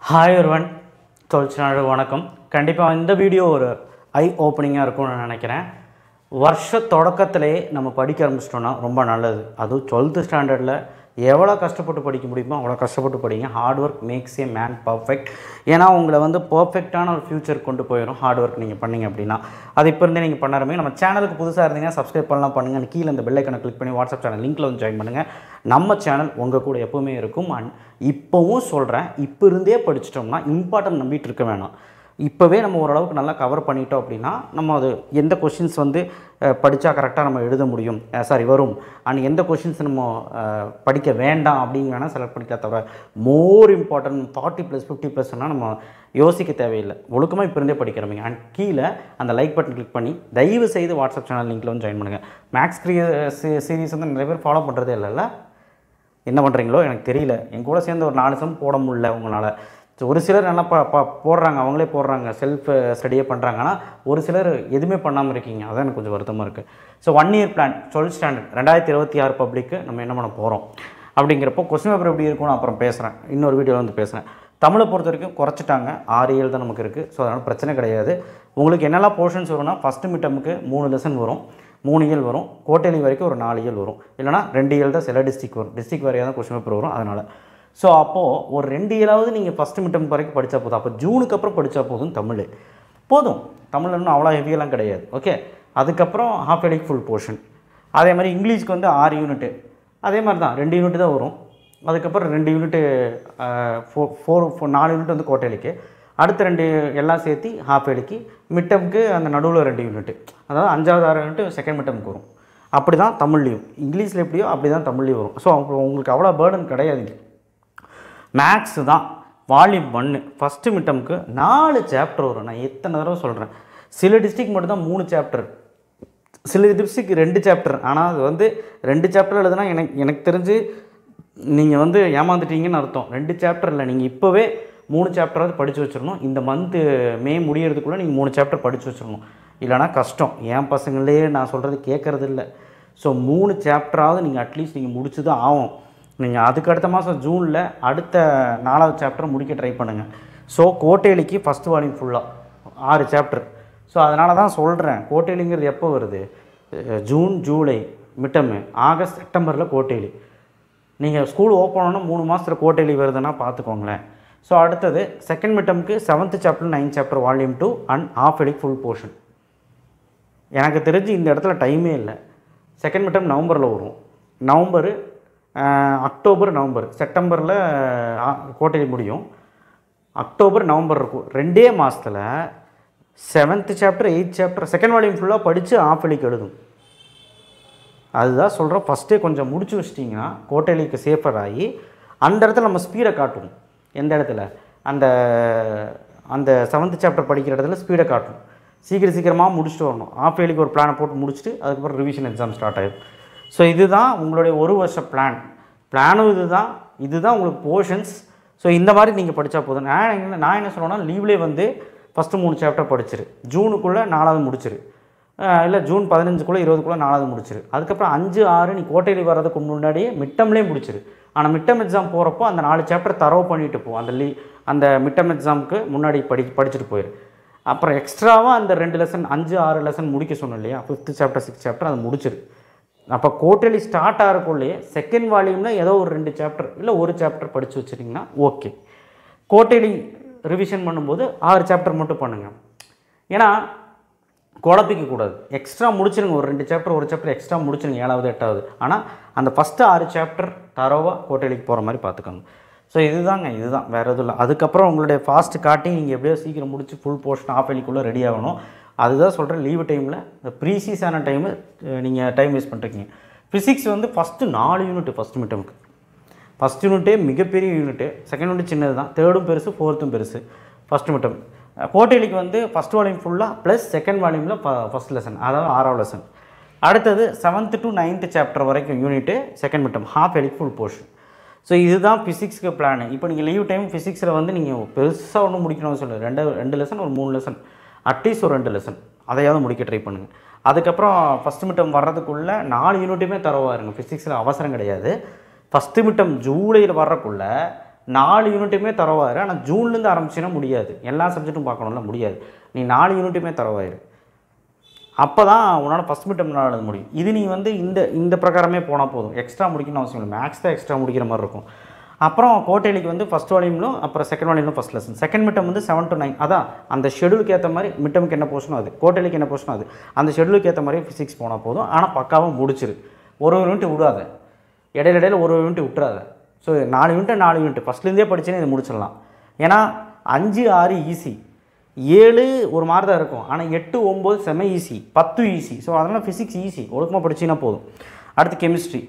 Hi ஒருவன் தொழிற்சாலை வணக்கம். கண்டிப்பாக இந்த வீடியோ ஒரு ஐ ஓப்பனிங்காக இருக்கும்னு நான் நினைக்கிறேன். வருஷ தொடக்கத்திலே நம்ம படிக்க ஆரம்பிச்சிட்டோன்னா ரொம்ப நல்லது. அதுவும் 12th ஸ்டாண்டர்டில் எவ்வளோ கஷ்டப்பட்டு படிக்க முடியுமோ அவ்வளோ கஷ்டப்பட்டு படிங்க. Hard work maths a man perfect. ஏன்னா உங்களை பர்ஃபெக்டான ஒரு ஃப்யூச்சர் கொண்டு போயிடும் ஹார்ட் ஒர்க் நீங்கள் பண்ணிங்க அப்படின்னா. அது இப்போ இருந்தே நீங்கள் பண்ண ஆரம்பிங்க. நம்ம சேனலுக்கு புதுசாக இருந்தீங்கன்னா சப்ஸ்கிரைப் பண்ணலாம் பண்ணுங்கள். கீழே இந்த பெல் ஐக்கனை கிளிக் பண்ணி வாட்ஸ்அப் சேனல் லிங்க்கில் ஜாயின் பண்ணுங்கள். நம்ம சேனல் உங்கள் கூட எப்போவுமே இருக்கும். அண்ட் இப்போவும் சொல்கிறேன், இப்போ இருந்தே படிச்சிட்டோம்னா இம்பார்ட்டன்ட் நம்பிட்டு இருக்க வேணாம். இப்போவே நம்ம ஓரளவுக்கு நல்லா கவர் பண்ணிட்டோம் அப்படின்னா நம்ம அது எந்த கொஷின்ஸ் படித்தா கரெக்டாக நம்ம எழுத முடியும் வரும் அண்ட் எந்த கொஷின்ஸ் நம்ம படிக்க வேண்டாம் அப்படின்னு வேணால் செலக்ட் பண்ணிக்கலாம். தவிர மோர் இம்பார்ட்டன்ட் 40+ 50+னால் நம்ம யோசிக்க தேவையில்லை. ஒழுக்கமாக இப்போ இருந்தே படிக்கிறோம். அண்ட் கீழே அந்த லைக் பட்டன் கிளிக் பண்ணி தயவு செய்து வாட்ஸ்அப் சேனல் லிங்க்கில் ஜாயின் பண்ணுங்கள். மேக்ஸ் சீரீஸ் நிறைய பேர் ஃபாலோ பண்ணுறதே இல்லைல்ல. என்ன பண்ணுறீங்களோ எனக்கு தெரியல. என் கூட சேர்ந்து ஒரு 4 சம் போட முடியல உங்களால். ஒரு சிலர் நல்லா போடுறாங்க, அவங்களே போடுறாங்க, செல்ஃப் ஸ்டடியே பண்ணுறாங்க. ஆனால் ஒரு சிலர் எதுவுமே பண்ணாமல் இருக்கீங்க. அதான் எனக்கு கொஞ்சம் வருத்தமாக இருக்குது. So 1 year plan 12th standard 2026 பப்ளிக்கு நம்ம என்ன பண்ண போகிறோம் அப்படிங்கிறப்போ கொஸ்டின் பேப்பர் எப்படி இருக்கும்னு அப்புறம் பேசுகிறேன். இன்னொரு வீடியோவில் பேசுகிறேன். தமிழை பொறுத்த வரைக்கும் குறைச்சிட்டாங்க. 6 இயல் தான் நமக்கு இருக்குது. ஸோ அதனால் பிரச்சனை கிடையாது. உங்களுக்கு என்னெல்லாம் போர்ஷன்ஸ் வரும்னா ஃபஸ்ட்டு மிட்டமுக்கு 3 லெசன் வரும், 3 இயல் வரும். கோட்டேலி வரைக்கும் ஒரு 4 இயல் வரும். இல்லைனா 2 இயல் தான் சில டிஸ்ட்ரிக் வரும். டிஸ்ட்ரிக் வரையாக தான் கொஸ்டின் பேப்பர் வரும். அதனால் ஸோ அப்போது ஒரு 2 இயலாவது நீங்கள் ஃபஸ்ட்டு மிட்டம் வரைக்கும் படித்தா போதும். அப்போ ஜூனுக்கு அப்புறம் படித்தா போதும். போதும். தமிழ் இன்னும் அவ்வளோ ஹெவியெல்லாம் கிடையாது. ஓகே, அதுக்கப்புறம் ஹாஃப் இயர்லிக்கு ஃபுல் போர்ஷன். அதே மாதிரி இங்கிலீஷ்க்கு 6 யூனிட்டு அதே மாதிரி தான் 2 யூனிட் தான் வரும். அதுக்கப்புறம் 2 யூனிட்டு 4 யூனிட் கோட்டேலிக்கு, அடுத்த 2 எல்லாம் சேர்த்து ஹாஃப் இயர்லிக்கு, மிட்டமுக்கு அந்த நடுவில் 2 யூனிட்டு, அதாவது 5வது 6 யூனிட்டு செகண்ட் மிட்டமுக்கு வரும். அப்படி தான் தமிழ்லையும் இங்கிலீஷில் எப்படியோ அப்படி தான் தமிழ்லையும் வரும். ஸோ உங்களுக்கு அவ்வளோ பேர்டன் கிடையாது. மேக்ஸு தான் வால்யூம் 1 ஃபஸ்ட்டு மிட்டமுக்கு 4 சாப்டர் வரும். நான் எத்தனை தடவை சொல்கிறேன். சில டிஸ்ட்ரிக் மட்டும்தான் 3 சாப்டர், சில டிஸ்ட்ரிக் 2 சாப்டர். ஆனால் அது 2 சாப்டர் எழுதுனா எனக்கு தெரிஞ்சு நீங்கள் ஏமாந்துட்டீங்கன்னு அர்த்தம். 2 சாப்டர் இல்லை, நீங்கள் இப்போவே 3 சாப்டராவது படித்து வச்சிடணும். இந்த மந்த்து மே முடியறதுக்குள்ளே நீங்கள் 3 சாப்டர் படித்து வச்சிடணும். இல்லைனா கஷ்டம். என் பசங்களே நான் சொல்கிறது கேட்குறது இல்லை. ஸோ 3 சாப்டராவது நீங்கள் அட்லீஸ்ட் நீங்கள் முடிச்சு தான் ஆகும். நீங்கள் அதுக்கு அடுத்த மாதம் ஜூனில் அடுத்த 4வது சாப்டர் முடிக்க ட்ரை பண்ணுங்கள். ஸோ கோட்டேலிக்கு ஃபஸ்ட்டு வால்யூம் ஃபுல்லாக 6 சாப்டர். ஸோ அதனால தான் சொல்கிறேன், கோட்டேலிங்கிறது எப்போ வருது? ஜூன், ஜூலை மிட்டமு, ஆகஸ்ட், செப்டம்பரில் கோட்டேலி. நீங்கள் ஸ்கூல் ஓப்பன் ஆனால் 3 மாதத்தில் கோட்டேலி வருதுன்னா பார்த்துக்கோங்களேன். ஸோ அடுத்தது செகண்ட் மிட்டமுக்கு 7th chapter 9th chapter volume 2 and half இயர்லிக்கு ஃபுல் போர்ஷன். எனக்கு தெரிஞ்சு இந்த இடத்துல டைமே இல்லை. செகண்ட் மிட்டம் நவம்பரில் வரும். அக்டோபர், நவம்பர், செப்டம்பரில் கோட்டேலி முடியும். அக்டோபர், நவம்பர் இருக்கும். 2 மாதத்தில் 7th chapter 8th chapter second volume ஃபுல்லாக படித்து ஹாஃப் இயர்லிக்கு எழுதும். அதுதான் சொல்கிறோம். ஃபஸ்ட்டே கொஞ்சம் முடிச்சு வச்சிட்டிங்கன்னா கோட்டேலிக்கு சேஃபர் ஆகி அந்த இடத்துல நம்ம ஸ்பீடை காட்டுவோம். எந்த இடத்துல? அந்த 7th சாப்டர் படிக்கிற இடத்துல ஸ்பீடை காட்டும். சீக்கிரமாக முடிச்சுட்டு வரணும். ஹாஃப் இயர்லிக்கு ஒரு பிளானை போட்டு முடிச்சுட்டு அதுக்கப்புறம் ரிவிஷன் எக்ஸாம் ஸ்டார்ட் ஆகிடும். ஸோ இதுதான் உங்களுடைய 1 வருஷ பிளானும் இதுதான் உங்களுக்கு போர்ஷன்ஸ். ஸோ இந்த மாதிரி நீங்கள் படித்தா போதும். நான் என்ன சொல்லுவேன்னா, லீவ்லேயே ஃபஸ்ட்டு 3 சாப்டர் படிச்சிரு, ஜூனுக்குள்ளே 4வது முடிச்சிரு, இல்லை ஜூன் 15க்குள்ளே 20க்குள்ளே 4வது முடிச்சிரு. அதுக்கப்புறம் 5, 6 நீ கோட்டேலி வர்றதுக்கு முன்னாடியே மிட்டம்லேயே முடிச்சிரு. ஆனால் மிட்டம் எக்ஸாம் போகிறப்போ அந்த 4 சாப்டர் தரவு பண்ணிட்டு போ. அந்த மிட்டம் எக்ஸாமுக்கு முன்னாடி படிச்சுட்டு போயிரு. அப்புறம் எக்ஸ்ட்ராவாக அந்த 2 லெசன் 5, 6 லெசன் முடிக்க சொன்னோம் இல்லையா, 5th சாப்டர் 6th சாப்டர் அதை முடிச்சிரு. அப்போ கோட்டேலி ஸ்டார்ட் ஆகிறக்குள்ளேயே செகண்ட் வால்யூமில் ஏதோ ஒரு 2 சாப்டர் இல்லை 1 சாப்டர் படித்து வச்சிட்டிங்கன்னா ஓகே. கோட்டேலி ரிவிஷன் பண்ணும்போது 6 சாப்டர் மட்டும் பண்ணுங்கள். ஏன்னா குழப்பிக்கக்கூடாது. எக்ஸ்ட்ரா முடிச்சிருங்க. ஒரு 2 சாப்டர் 1 சாப்டர் எக்ஸ்ட்ரா முடிச்சிருங்க 7வது 8வது. ஆனால் அந்த ஃபஸ்ட்டு 6 சாப்டர் தரவாக கோட்டேலிக்கு போகிற மாதிரி பார்த்துக்கோங்க. ஸோ இதுதான் வேறு எதுவும் இல்லை. அதுக்கப்புறம் உங்களுடைய ஃபாஸ்ட் காட்டி நீங்கள் எப்படியோ சீக்கிரம் முடிச்சு ஃபுல் போர்ஷன் ஹாஃப் இயர்லிக்குள்ளே ரெடி ஆகணும். அதுதான் சொல்கிறேன். லீவு டைமில் இந்த ப்ரீசீஸான டைமு நீங்கள் டைம் வேஸ்ட் பண்ணுறீங்க. ஃபிசிக்ஸ் ஃபஸ்ட்டு 4 யூனிட் ஃபஸ்ட்டு மிட்டமுக்கு. ஃபஸ்ட் யூனிட்டே மிகப்பெரிய யூனிட்டு, செகண்ட் யூனிட் சின்னது தான், தேர்டும் பெருசு, ஃபோர்த்தும் பெருசு. ஃபஸ்ட்டு மிட்டம் கோட்டேலிக்கு ஃபஸ்ட் வால்யூம் ஃபுல்லாக ப்ளஸ் செகண்ட் வால்யூமில் ஃபஸ்ட் லெசன், அதாவது 6வது லெசன். அடுத்தது 7th to 9th சாப்டர் வரைக்கும் யூனிட்டு செகண்ட் மிட்டம், ஹாஃப் இயர்லிக்கு ஃபுல் போர்ஷன். ஸோ இதுதான் ஃபிசிக்ஸுக்கு பிளான். இப்போ நீங்கள் லீவ் டைம் ஃபிசிக்ஸில் நீங்கள் பெருசாக ஒன்றும் முடிக்கணும்னு சொல்லு. 2 லெசன் ஒரு 3 லெசன், அட்லீஸ்ட் ஒரு 2 லெசன் அதையாவது முடிக்க ட்ரை பண்ணுங்கள். அதுக்கப்புறம் ஃபஸ்ட்டு மிட்டம் வர்றதுக்குள்ளே 4 யூனிட்டுமே தரவாக இருங்க. ஃபிசிக்ஸில் அவசரம் கிடையாது. ஃபஸ்ட்டு மிட்டம் ஜூலையில் வர்றக்குள்ளே 4 யூனிட்டுமே தரவாயிரு. ஆனால் ஜூன்லேருந்து ஆரம்பிச்சுன்னா முடியாது, எல்லா சப்ஜெக்ட்டும் பார்க்கணும்ல, முடியாது. நீ 4 யூனிட்டுமே தரவாயிரு, அப்போ தான் உன்னால் ஃபஸ்ட் மிட் டேர்ம் எழுத முடியும். இது நீ வந்து இந்த பிரகாரமே போனால் போதும், எக்ஸ்ட்ரா முடிக்கணும்னு அவசியம் இல்லை. மேக்ஸ் தான் எக்ஸ்ட்ரா முடிக்கிற மாதிரி இருக்கும். அப்புறம் கோட்டைலிக்கு வந்து ஃபஸ்ட் வால்யூம்லும் அப்புறம் செகண்ட் வால்யூம்லும் first lesson. Second mid term வந்து 7 to 9. அதான் அந்த ஷெடியூலுக்கு ஏற்ற மாதிரி மிட் டேர்முக்கு என்ன போர்ஷனோ அது, கோட்டைலிக்கு என்ன போர்ஷனோ அது, அந்த ஷெடியூலுக்கு ஏற்ற மாதிரி ஃபிசிக்ஸ் போனால் போதும். ஆனால் பக்காவாக முடிச்சிரு, ஒரு யூனிட் விடாத, இடையில ஒரு யூனிட் விட்டுறாத. ஸோ 4 யூனிட் ஃபஸ்ட்லேருந்தே படிச்சுன்னு இதை முடிச்சிடலாம். ஏன்னா 5, 6 ஈஸி, 7 ஒரு மாதிரி தான் இருக்கும். ஆனால் 8, 9 செம ஈஸி, 10 ஈஸி. ஸோ அதனால் ஃபிசிக்ஸ் ஈஸி, ஒழுக்கமாக படிச்சிங்கன்னா போதும். அடுத்து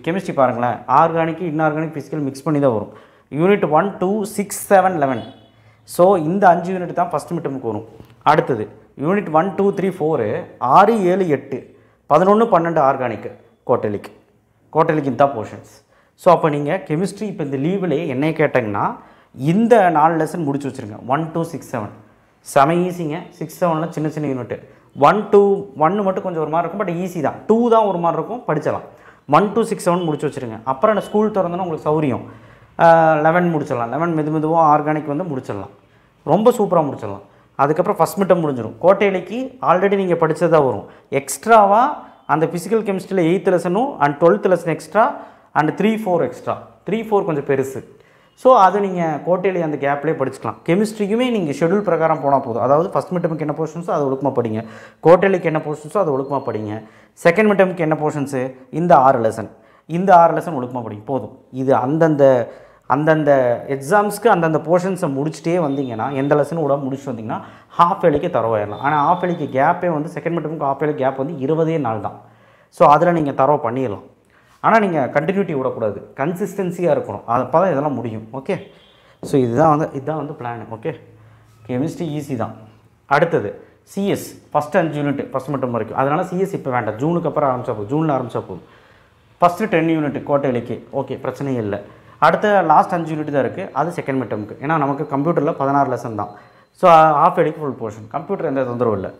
கெமிஸ்ட்ரி பாருங்களேன். ஆர்கானிக், இன்ஆர்கானிக், ஃபிசிக்கல் மிக்ஸ் பண்ணி தான் வரும். யூனிட் 1, 2, 6, 7, 11. ஸோ இந்த 5 யூனிட் தான் ஃபஸ்ட் மிட் டேர்முக்கு வரும். அடுத்தது யூனிட் 1, 2, 3, 4, 6, 7, 8, 11, 12 ஆர்கானிக், கோட்டலிக்கு தான் போர்ஷன்ஸ். ஸோ அப்போ நீங்கள் கெமிஸ்ட்ரி இப்போ இந்த லீவ்லேயே என்னை கேட்டிங்கன்னா இந்த 4 லெசன் முடிச்சு வச்சுருங்க. 1, 2, 6, 7 செம ஈஸிங்க. 6, 7 சின்ன யூனிட்டு. 1, 2, 1 மட்டும் கொஞ்சம் ஒரு மாதிரி இருக்கும், பட் ஈஸி தான். 2 தான் ஒரு மாதிரி இருக்கும், படிச்சலாம். 1, 2, 6, 7 முடிச்சு வச்சுருங்க. அப்புறம் அந்த ஸ்கூல் திறந்தோன்னா உங்களுக்கு சௌரியம் 11 முடிச்சிடலாம். 11 மெதுவாக ஆர்கானிக் வந்து முடிச்சிடலாம், ரொம்ப சூப்பராக முடிச்சிடலாம். அதுக்கப்புறம் ஃபஸ்ட் மிட் டேர்ம் முடிஞ்சிடும். கோட்டைலிக்கு ஆல்ரெடி நீங்கள் படித்ததாக வரும். எக்ஸ்ட்ராவாக அந்த ஃபிசிக்கல் கெமிஸ்ட்ரியில் 8th லெசனும் அண்ட் 12th lesson extra and 3, 4 extra. 3, 4 கொஞ்சம் பெருசு. ஸோ அது நீங்கள் கோட்டையிலே அந்த கேப்லேயே படிச்சுக்கலாம். கெமிஸ்ட்ரிக்குமே நீங்கள் ஷெடியூல் பிரகாரம் போனால் போதும். அதாவது ஃபஸ்ட் மிட் டேர்முக்கு என்ன போர்ஷன்ஸோ அது ஒழுக்கமாக படிங்க, கோட்டைலிக்கு என்ன போர்ஷன்ஸோ அது ஒழுக்கமாக படிங்க. செகண்ட் மிட் டேர்முக்கு என்ன போர்ஷன்ஸு, இந்த 6 லெசன் ஒழுக்கமாக படிங்க போதும். இது அந்தந்த எக்ஸாம்ஸ்க்கு அந்தந்த போர்ஷன்ஸை முடிச்சுட்டே வந்தீங்கன்னா, எந்த லெசனும் விட முடிச்சுட்டு வந்தீங்கன்னா ஹாஃப் வேலிக்கு தரவாயிடலாம். ஆனால் ஹாஃப் வேலிக்கு கேப்பே வந்து செகண்ட் மிட் டேர்முக்கு ஹாஃப் வேலி கேப் வந்து 20 நாள் தான். ஸோ அதில் நீங்கள் தரவு பண்ணிடலாம். ஆனால் நீங்கள் கண்டினியூட்டி விடக்கூடாது, கன்சிஸ்டன்சியாக இருக்கணும், அப்போ தான் இதெல்லாம் முடியும். ஓகே, ஸோ இதுதான் வந்து பிளான். ஓகே, கெமிஸ்ட்ரி ஈஸி தான். அடுத்தது CS first 5 unit first mid term வரைக்கும். அதனால் சிஎஸ் இப்போ வேண்டாம், ஜூனுக்கு அப்புறம் ஆரம்பித்தா போதும், ஜூனில் ஆரம்பித்தா போதும். ஃபஸ்ட்டு 10 யூனிட் கோட்டைலிக்கு ஓகே, பிரச்சனையே இல்லை. அடுத்த லாஸ்ட் 5 யூனிட் தான் இருக்குது, அது செகண்ட் மிட் டேர்முக்கு. ஏன்னா நமக்கு கம்ப்யூட்டரில் 16 லெசன் தான். ஸோ ஹாஃப் வேலிக்கு ஃபுல் போர்ஷன். கம்ப்யூட்டர் எந்த தொந்தரவும் இல்லை.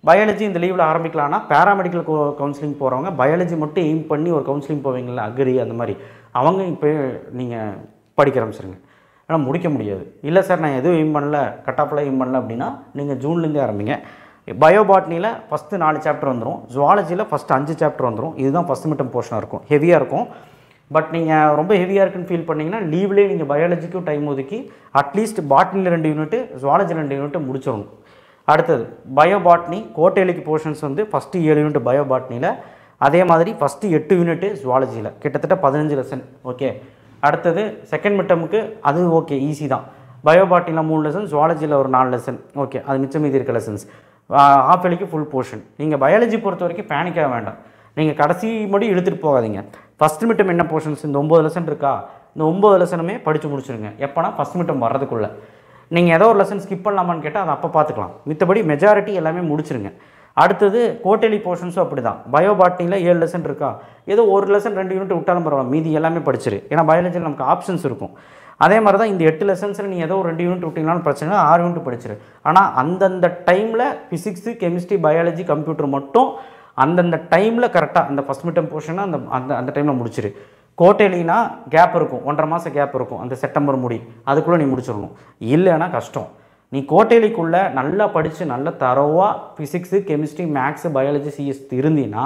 பயாலஜி இந்த லீவில் ஆரம்பிக்கலாம்னா பேராமெடிக்கல் கவுன்சிலிங் போகிறவங்க பயாலஜி மட்டும் எய்ம் பண்ணி ஒரு கவுன்சிலிங் போவீங்களா, அக்ரி அந்த மாதிரி, அவங்க இப்போ நீங்கள் படிக்க ஆரம்பிச்சிருங்க. ஆனால் முடிக்க முடியாது. இல்லை சார் நான் எதுவும் எய்ம் பண்ணல, கட்டாப்பில் எய்ம் பண்ணல அப்படின்னா நீங்கள் ஜூன்லேருந்தே ஆரம்பிங்க. பயோபாட்னியில் ஃபஸ்ட்டு 4 சாப்டர் வந்துடும், ஜுவாலஜியில் ஃபஸ்ட்டு 5 சாப்டர் வந்துடும். இதுதான் ஃபஸ்ட் மிட் டேர்ம் போர்ஷனாக இருக்கும், ஹெவியாக இருக்கும். பட் நீங்கள் ரொம்ப ஹெவியாக இருக்குன்னு ஃபீல் பண்ணிங்கன்னா லீவ்லேயே நீங்கள் பயாலஜிக்கும் டைம் ஒதுக்கி அட்லீஸ்ட் பாட்னியில் 2 யூனிட்டு, ஜுவாலஜி 2 யூனிட்டு முடிச்சிடணும். அடுத்தது பயோபாட்னி கோட்டைலிக்கு போர்ஷன்ஸ் வந்து ஃபஸ்ட்டு 7 யூனிட் பயோபாட்னியில், அதே மாதிரி ஃபஸ்ட்டு 8 யூனிட்டு ஜுவாலஜியில், கிட்டத்தட்ட 15 லெசன். ஓகே, அடுத்தது செகண்ட் மிட் டேர்முக்கு அது ஓகே ஈஸி தான். பயோபாட்னியில் 3 லெசன், ஜுவாலஜியில் ஒரு 4 லெசன். ஓகே, அது மிச்சம் மீதி இருக்க லெசன்ஸ். ஹாஃப் வேலிக்கு ஃபுல் போர்ஷன். நீங்கள் பயாலஜி பொறுத்த வரைக்கும் பேனிக்காக வேண்டாம், நீங்கள் கடைசி முடி இழுத்துட்டு போகாதீங்க. ஃபஸ்ட் மிட் டேர்ம் என்ன போர்ஷன்ஸ், இந்த 9 லெசன் இருக்கா, இந்த 9 லெசனுமே படித்து முடிச்சுருங்க. எப்போனா ஃபஸ்ட் மிட் டேர்ம் வர்றதுக்குள்ளே. நீங்கள் ஏதோ ஒரு லெசன் ஸ்கிப் பண்ணலாமான்னு கேட்டால் அதை அப்போ பார்த்துக்கலாம், மித்தபடி மெஜாரிட்டி எல்லாமே முடிச்சிருங்க. அடுத்தது கோட்டைலி போர்ஷன்ஸும் அப்படி தான். பயோபாட்னியில் 7 லெசன் இருக்கா, ஏதோ ஒரு லெசன் 2 யூனிட் விட்டாலும் பரவாயில்ல, மீதி எல்லாமே படிச்சிரு. ஏன்னா பயாலஜியில் நமக்கு ஆப்ஷன்ஸ் இருக்கும். அதே மாதிரி தான் இந்த 8 லெசன்ஸில் நீ ஏதோ ஒரு 2 யூனிட் விட்டிங்கனாலும் பிரச்சனை, 6 யூனிட் படிச்சிரு. ஆனால் அந்தந்த டைமில் ஃபிசிக்ஸு, கெமிஸ்ட்ரி, பயாலஜி, கம்ப்யூட்டர் மட்டும் அந்தந்த டைமில் கரெக்டாக அந்த ஃபஸ்ட் மிட் டேர்ம் போர்ஷனை அந்த டைமில் முடிச்சிரு. கோட்டைலினா கேப் இருக்கும், 1.5 மாதம் கேப் இருக்கும், அந்த செப்டம்பர் முடி அதுக்குள்ளே நீ முடிச்சிடணும். இல்லைன்னா கஷ்டம். நீ கோட்டைலிக்குள்ளே நல்லா படித்து நல்ல தரவாக physics, chemistry, maths, biology, CS இருந்தீங்கன்னா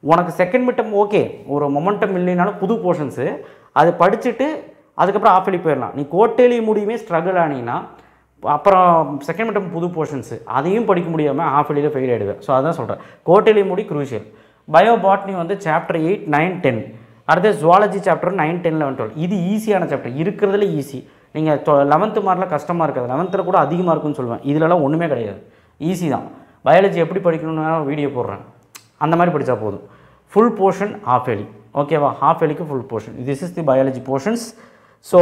உனக்கு செகண்ட் மிட் டேர்ம் ஓகே, ஒரு மொமெண்டம் இல்லைனாலும் புது போர்ஷன்ஸு அது படிச்சுட்டு அதுக்கப்புறம் ஆஃப் வேலி போயிடலாம். நீ கோட்டைலி முடியுமே ஸ்ட்ரகிள் ஆனீங்கன்னா அப்புறம் செகண்ட் மிட் டேர்ம் புது போர்ஷன்ஸு அதையும் படிக்க முடியாமல் ஆஃப் வேலியில் ஃபெயில் ஆகிடுவேன். ஸோ அதான் சொல்கிறேன், கோட்டைலி முடி குரூஷியல். பயோபாட்னி வந்து சாப்டர் 8, 9, 10. அடுத்த ஜுவாலஜி சாப்டர் 9, 10, 11, 12. இது ஈஸியான சாப்டர், இருக்கிறதுல ஈஸி. நீங்கள் 11th மார்க்கில் கஷ்டமாக இருக்காது, 11th கூட அதிகமாக இருக்குன்னு சொல்லுவேன். இதிலலாம் ஒன்றுமே கிடையாது, ஈஸி தான். பயாலஜி எப்படி படிக்கணும்னு வீடியோ போடுறேன், அந்த மாதிரி படித்தா போதும். Full portion half yearly. ஓகேவா, ஹாஃப் வேலிக்கு full portion. This is the biology portions. So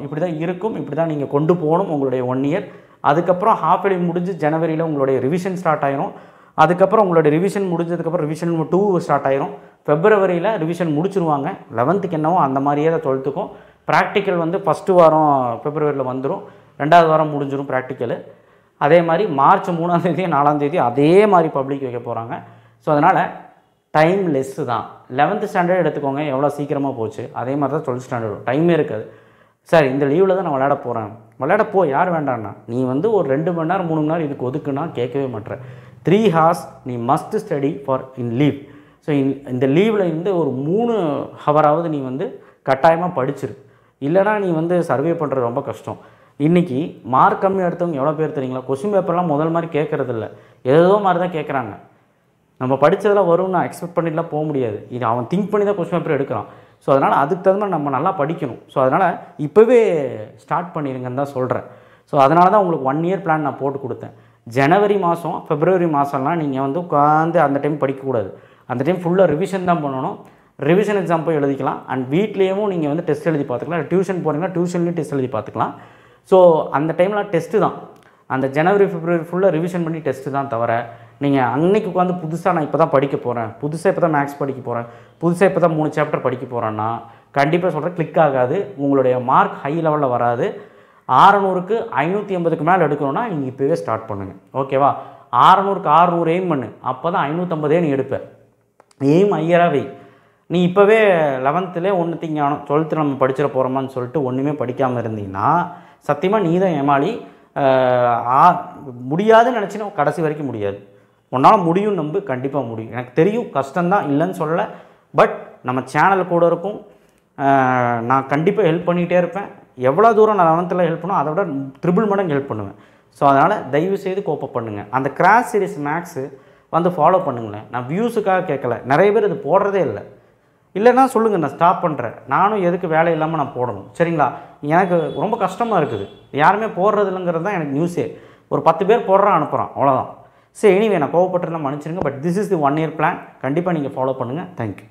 இப்படி தான் இருக்கும், இப்படி தான் நீங்கள் கொண்டு போகணும் உங்களுடைய 1 இயர். அதுக்கப்புறம் ஹாஃப் வேலி முடிஞ்சு ஜனவரியில் உங்களுடைய ரிவிஷன் ஸ்டார்ட் ஆயிரும். அதுக்கப்புறம் உங்களுடைய ரிவிஷன் முடிஞ்சதுக்கப்புறம் ரிவிஷன் 2 ஸ்டார்ட் ஆயிரும். ஃபெப்ரவரியில் ரிவிஷன் முடிச்சிருவாங்க. 11th என்னவோ அந்த மாதிரியே தான் 12th ப்ராக்டிக்கல் வந்து ஃபஸ்ட்டு வாரம் ஃபெப்ரவரியில் வந்துடும், 2வது வாரம் முடிஞ்சிடும் ப்ராக்டிக்கலு. அதே மாதிரி மார்ச் 3ஆம் தேதி 4ஆம் தேதி அதே மாதிரி பப்ளிக் வைக்க போகிறாங்க. ஸோ அதனால் டைம் லெஸ்ஸு தான். 11th ஸ்டாண்டர்ட் எடுத்துக்கோங்க, எவ்வளோ சீக்கிரமாக போச்சு. அதே மாதிரி தான் 12th ஸ்டாண்டர்டும் டைமே இருக்காது. சார் இந்த லீவில் தான் நான் விளையாட போகிறேன், விளையாட போ, யார் வேண்டாண்ணா. நீ வந்து ஒரு 2 மணி நேரம் 3 மணி நேரம் இதுக்கு ஒதுக்குன்னா கேட்கவே மாட்டேற. 3 hours நீ must study for in leave. So இந்த லீவில் இருந்து ஒரு 3 ஹவராவது நீ வந்து கட்டாயமாக படிச்சிரு. இல்லைனா நீ வந்து சர்வே பண்ணுறது ரொம்ப கஷ்டம். இன்றைக்கி மார்க் கம்மி எடுத்தவங்க எவ்வளோ பேர் தெரியுங்களா? கொஸ்டின் பேப்பர்லாம் முதல் மாதிரி கேட்குறதில்ல, ஏதோ மாதிரி தான் கேட்குறாங்க. நம்ம படித்ததெல்லாம் வரும்னு நான் எக்ஸ்பெக்ட் பண்ணிட்டுலாம் போக முடியாது. இது அவன் திங்க் பண்ணி தான் கொஸ்டின் பேப்பர் எடுக்கிறான். ஸோ அதனால் அதுக்கு தகுந்த மாதிரி நம்ம நல்லா படிக்கணும். ஸோ அதனால் இப்போவே ஸ்டார்ட் பண்ணிடுங்கன்னு தான் சொல்கிறேன். ஸோ அதனால தான் உங்களுக்கு 1 year பிளான் நான் போட்டு கொடுத்தேன். ஜனவரி மாதம் பிப்ரவரி மாதம்லாம் நீங்கள் வந்து உட்காந்து அந்த டைம் படிக்கக்கூடாது. அந்த டைம் ஃபுல்லாக ரிவிஷன் தான் பண்ணணும். ரிவிஷன் எக்ஸாம் போய் எழுதிக்கலாம். அண்ட் வீட்லேயும் நீங்கள் வந்து டெஸ்ட் எழுதி பார்த்துக்கலாம். டியூஷன் போகிறீங்கன்னா டியூஷன்லேயும் டெஸ்ட் எழுதி பார்த்துக்கலாம். ஸோ அந்த டைமில் டெஸ்ட்டு தான். அந்த ஜனவரி பிப்ரவரி ஃபுல்லாக ரிவிஷன் பண்ணி டெஸ்ட்டு தான் தவிர நீங்கள் அன்னைக்கு உட்காந்து புதுசாக நான் இப்போ தான் படிக்க போகிறேன், புதுசாக இப்போ தான் மேக்ஸ் படிக்க போகிறேன், புதுசாக இப்போ தான் 3 chapter படிக்க போகிறேன்னா கண்டிப்பாக சொல்கிறேன் கிளிக் ஆகாது. உங்களுடைய மார்க் ஹை லெவலில் வராது. 600க்கு 580க்கு மேலே எடுக்கணும்னா நீங்கள் இப்போவே ஸ்டார்ட் பண்ணுங்கள். ஓகேவா? 600க்கு 600 எய்ம் பண்ணு, அப்போ தான் 550 நீ எடுப்பேன். எய்ம் ஹையராக வை. நீ இப்போவே 11th ஒன்று திங்கானோ 12th நம்ம படிச்சிட போகிறோமான்னு சொல்லிட்டு ஒன்றுமே படிக்காமல் இருந்தீங்கன்னா சத்தியமாக நீ தான் ஏமாளி. முடியாதுன்னு நினச்சினா கடைசி வரைக்கும் முடியாது. உன்னால் முடியும், நம்பு, கண்டிப்பாக முடியும். எனக்கு தெரியும் கஷ்டம்தான், இல்லைன்னு சொல்லலை. பட் நம்ம சேனல் கூட இருக்கும், நான் கண்டிப்பாக ஹெல்ப் பண்ணிகிட்டே இருப்பேன். எவ்வளோ தூரம் நான் 11th ஹெல்ப் பண்ணுவோம் அதை விட 3 மடங்கு ஹெல்ப் பண்ணுவேன். ஸோ அதனால் தயவுசெய்து கோப்பப் பண்ணுங்கள். அந்த கிராஸ் சீரிஸ் மேக்ஸு வந்து ஃபாலோ பண்ணுங்களேன். நான் வியூஸுக்காக கேட்கல, நிறைய பேர் இது போடுறதே இல்லை. இல்லைன்னா சொல்லுங்கள், நான் ஸ்டாப் பண்ணுறேன். நானும் எதுக்கு வேலை இல்லாமல் நான் போடணும், சரிங்களா? எனக்கு ரொம்ப கஷ்டமாக இருக்குது, யாருமே போடுறது இல்லைங்கிறது தான் எனக்கு நியூஸே. ஒரு 10 பேர் போடுறான் அனுப்புகிறான், அவ்வளோதான். சரி, எனிவே நான் கோவப்பட்டிருந்தா மன்னிச்சிருங்க. But this is the 1 year plan. கண்டிப்பாக நீங்கள் ஃபாலோ பண்ணுங்கள். தேங்க்யூ.